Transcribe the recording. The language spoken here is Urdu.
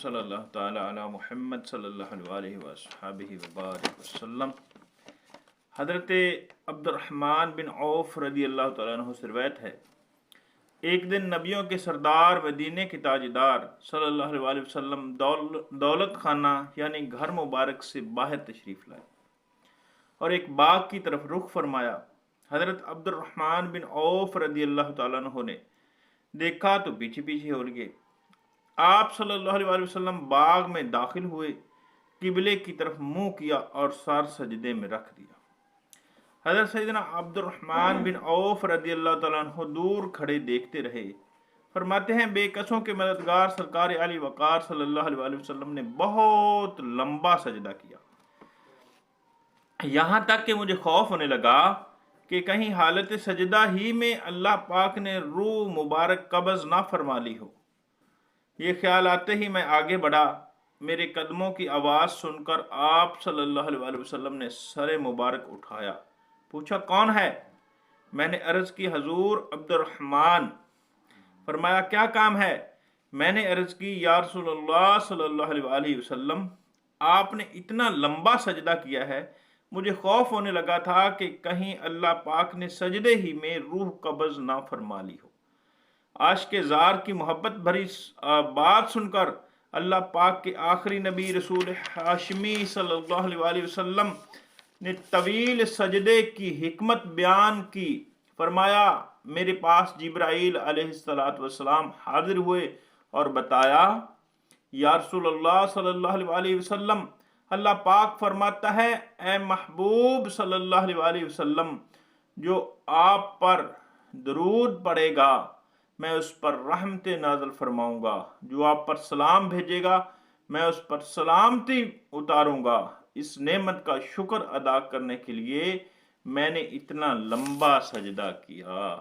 صلی اللہ تعالی علی محمد صلی اللہ علیہ وصحبہ وبارک وسلم۔ حضرت عبد الرحمن بن عوف رضی اللہ تعالیٰ عنہ سے روایت ہے، ایک دن نبیوں کے سردار مدینے کے تاجدار صلی اللہ علیہ وسلم دولت خانہ یعنی گھر مبارک سے باہر تشریف لائے اور ایک باغ کی طرف رخ فرمایا۔ حضرت عبد الرحمن بن عوف رضی اللہ تعالیٰ عنہ نے دیکھا تو پیچھے پیچھے ہو گئے۔ آپ صلی اللہ علیہ وسلم باغ میں داخل ہوئے، قبلے کی طرف منہ کیا اور سر سجدے میں رکھ دیا۔ حضرت سیدنا عبد الرحمن بن عوف رضی اللہ تعالیٰ عنہ دور کھڑے دیکھتے رہے۔ فرماتے ہیں بے کسوں کے مددگار سرکار علی وقار صلی اللہ علیہ وسلم نے بہت لمبا سجدہ کیا، یہاں تک کہ مجھے خوف ہونے لگا کہ کہیں حالت سجدہ ہی میں اللہ پاک نے روح مبارک قبض نہ فرما لی ہو۔ یہ خیال آتے ہی میں آگے بڑھا۔ میرے قدموں کی آواز سن کر آپ صلی اللہ علیہ وسلم نے سر مبارک اٹھایا، پوچھا کون ہے؟ میں نے عرض کی حضور عبد الرحمن۔ فرمایا کیا کام ہے؟ میں نے عرض کی یا رسول اللہ صلی اللہ علیہ وسلم، آپ نے اتنا لمبا سجدہ کیا ہے، مجھے خوف ہونے لگا تھا کہ کہیں اللہ پاک نے سجدے ہی میں روح قبض نہ فرما لی ہو۔ عاشق زار کی محبت بھری بات سن کر اللہ پاک کے آخری نبی رسول ہاشمی صلی اللہ علیہ وسلم نے طویل سجدے کی حکمت بیان کی۔ فرمایا میرے پاس جبرائیل علیہ السلام حاضر ہوئے اور بتایا یا رسول اللہ صلی اللہ علیہ وسلم، اللہ پاک فرماتا ہے اے محبوب صلی اللہ علیہ وسلم، جو آپ پر درود پڑے گا میں اس پر رحمت نازل فرماؤں گا، جو آپ پر سلام بھیجے گا میں اس پر سلامتی اتاروں گا۔ اس نعمت کا شکر ادا کرنے کے لیے میں نے اتنا لمبا سجدہ کیا۔